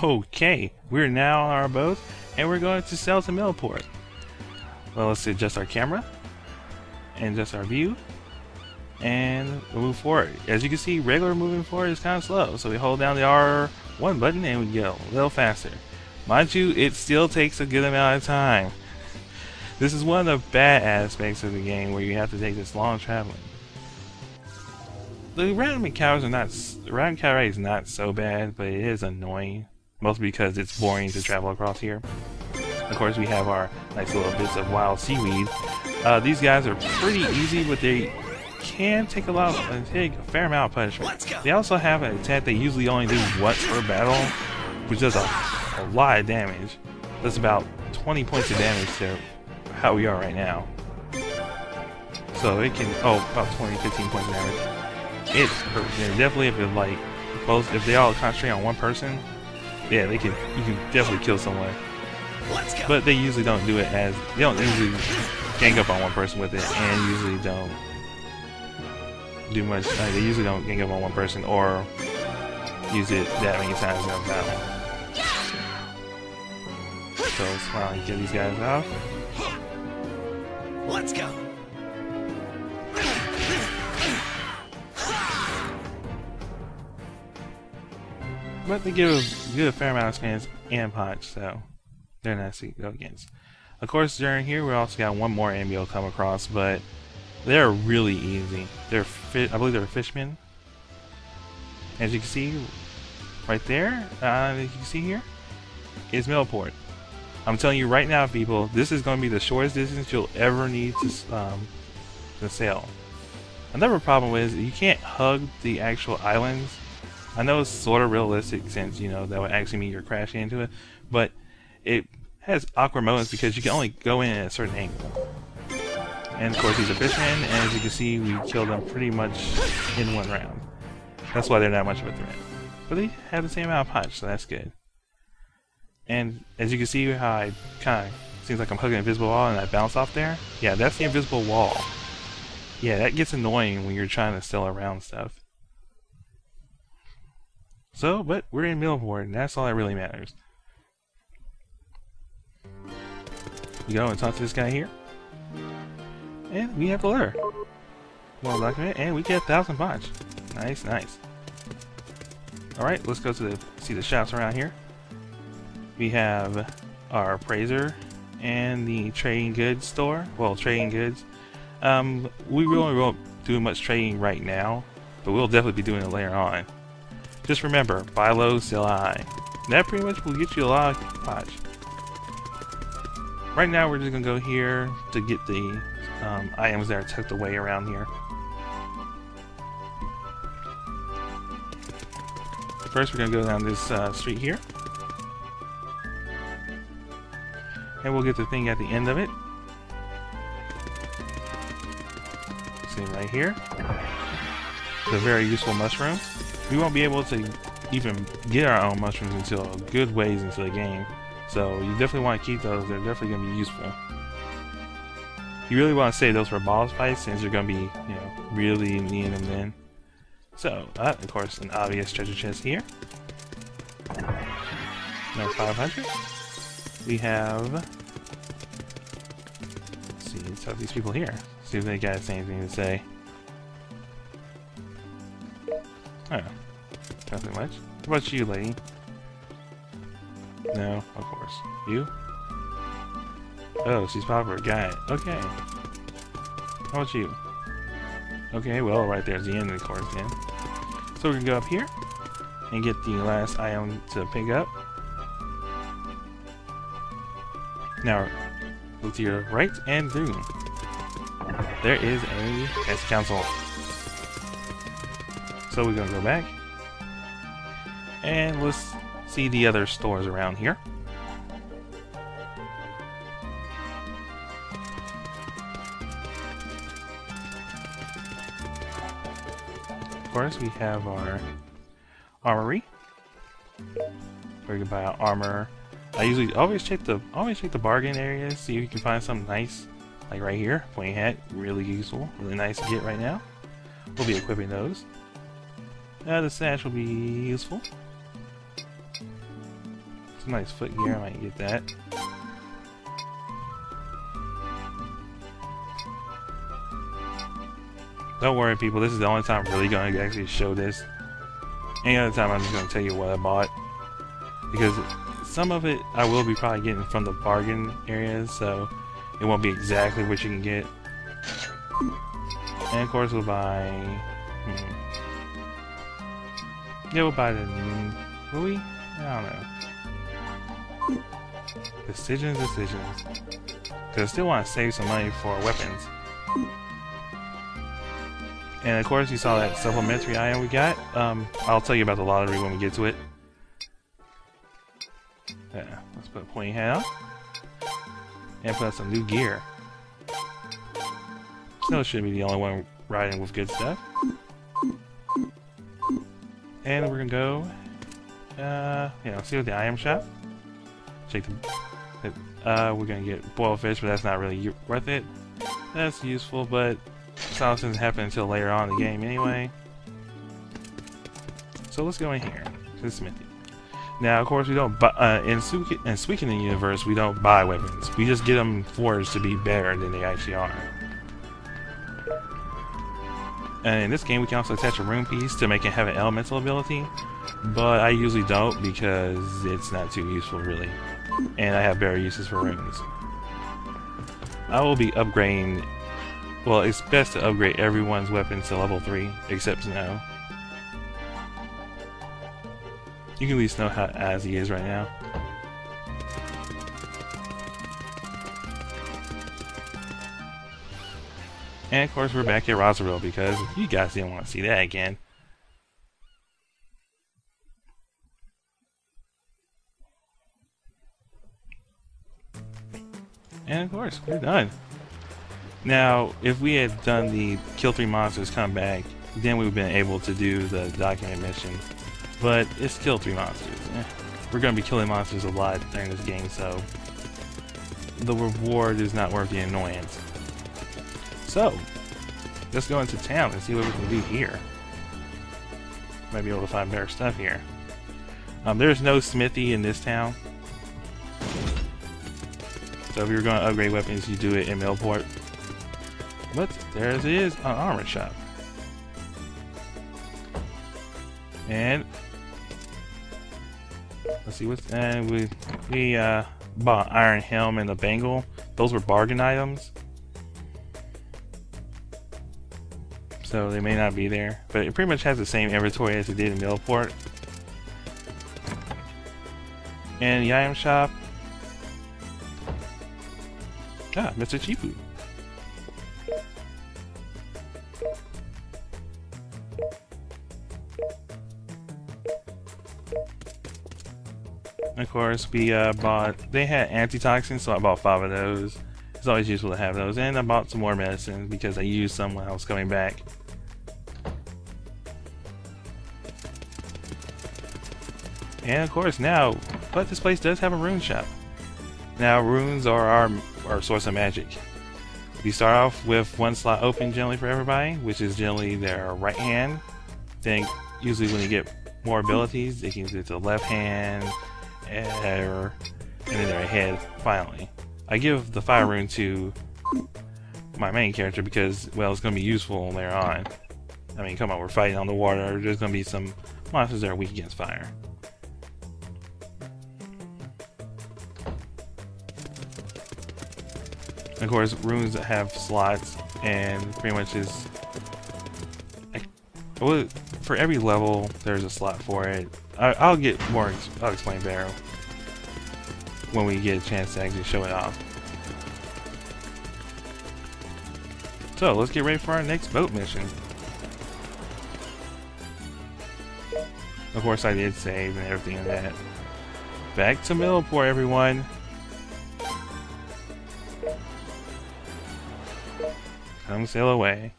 Okay, we're now on our boat, and we're going to sail to Mport. Well, let's adjust our camera, and adjust our view, and we'll move forward. As you can see, regular moving forward is kind of slow, so we hold down the R1 button and we go a little faster. Mind you, it still takes a good amount of time. This is one of the bad aspects of the game, where you have to take this long traveling. The random encounters are not. The random encounter rate is not so bad, but it is annoying. Mostly because it's boring to travel across here. Of course, we have our nice little bits of wild seaweed. These guys are pretty easy, but they can take a fair amount of punishment. They also have an attack they usually only do once per battle, which does a lot of damage. That's about 20 points of damage to how we are right now. So it can, about 20, 15 points of damage. It's definitely if they all concentrate on one person, yeah, you can definitely kill someone. But they usually don't do it they don't usually gang up on one person with it, and usually don't do much. They usually don't gang up on one person or use it that many times in a battle. So let's finally get these guys off. Let's go. But they give a fair amount of spins and punch, so they're nice to go against. Of course, during here we also got one more enemy we'll come across, but they're really easy. I believe they're fishmen. As you can see, right there, you can see here, is Mport. I'm telling you right now, people, this is going to be the shortest distance you'll ever need to sail. Another problem is you can't hug the actual islands. I know it's sort of realistic since, that would actually mean you're crashing into it, but it has awkward moments because you can only go in at a certain angle. And of course he's a fisherman, and as you can see, we killed him pretty much in one round. That's why they're not much of a threat. But they have the same amount of punch, so that's good. And as you can see how I kind of, seems like I'm hugging an invisible wall and I bounce off there? Yeah, that's the invisible wall. Yeah, that gets annoying when you're trying to sail around stuff. So, but we're in Mport, and that's all that really matters. We go and talk to this guy here. And we have the lure. Well documented, and we get 1,000 punch. Nice, nice. Alright, let's go to see the shops around here. We have our appraiser and the trading goods store. Well, trading goods. We really won't do much trading right now, but we'll definitely be doing it later on. Just remember, buy low, sell high. That pretty much will get you a lot of punch. Right now we're just going to go here to get the items that are tucked away around here. First we're going to go down this street here. And we'll get the thing at the end of it. See right here. It's a very useful mushroom. We won't be able to even get our own mushrooms until a good ways into the game. So you definitely want to keep those. They're definitely going to be useful. You really want to save those for boss fights since you're going to be, really needing them then. So, of course, an obvious treasure chest here. Number 500. We have... Let's see, let's talk to these people here. See if they got anything to say. Oh, nothing much. What about you, lady? No, of course. You? Oh, she's popular. Got it. Okay. How about you? Okay, well, right there's the end of the course then. So we're gonna go up here and get the last item to pick up. Now, look to your right and through. There is a guest council. So we're gonna go back and let's see the other stores around here. Of course, we have our armory. Where you can buy armor. I usually always check the bargain areas, see if you can find something nice, like right here. Pointy hat, really useful, really nice to get right now. We'll be equipping those. The sash will be useful. Some nice foot gear, I might get that. Don't worry, people, this is the only time I'm really going to actually show this. Any other time I'm just going to tell you what I bought. Because some of it I will be probably getting from the bargain areas, so it won't be exactly what you can get. And of course we'll buy... Yeah, we'll buy the... Will we? I don't know. Decisions. Because I still want to save some money for weapons. And of course you saw that supplementary item we got. I'll tell you about the lottery when we get to it. Yeah, let's put a pointy hat on. And put on some new gear. Snow shouldn't be the only one riding with good stuff. And we're gonna go, see what the item shop. Check the, we're gonna get boiled fish, but that's not really worth it. That's useful, but something doesn't happen until later on in the game anyway. So let's go in here to the smithy. Now, of course, we don't buy, in Suikoden universe, we don't buy weapons. We just get them forged to be better than they actually are. And in this game, we can also attach a rune piece to make it have an elemental ability, but I usually don't because it's not too useful, really. And I have better uses for runes. I will be upgrading. Well, it's best to upgrade everyone's weapons to level 3, except Snow. You can at least know how as he is right now. And of course we're back at Roswell because you guys didn't want to see that again. And of course, we're done. Now, if we had done the kill 3 monsters come back, then we would have been able to do the document mission. But it's kill 3 monsters. We're going to be killing monsters a lot during this game, so the reward is not worth the annoyance. So, let's go into town and see what we can do here. Might be able to find better stuff here. There's no smithy in this town. So if you're going to upgrade weapons, you do it in Mport. But there it is, an armor shop. And let's see what's, and we bought an iron helm and a bangle. Those were bargain items. So they may not be there, but it pretty much has the same inventory as it did in Mport. And the item shop. Mr. Chifu. Of course, we bought, they had antitoxins, so I bought 5 of those. It's always useful to have those. And I bought some more medicine because I used some when I was coming back. And of course now, but this place does have a rune shop. Now runes are our source of magic. We start off with 1 slot open generally for everybody, which is generally their right hand. Then usually when you get more abilities, they can use it to the left hand, and then their head finally. I give the fire rune to my main character because, well, it's going to be useful later on. I mean, come on, we're fighting on the water. There's going to be some monsters that are weak against fire. Of course, runes that have slots, and pretty much is... well, for every level, there's a slot for it. I'll get more, I'll explain better when we get a chance to actually show it off. So, let's get ready for our next boat mission. Of course, I did save and everything like that. Back to Mport, everyone! Come sail away.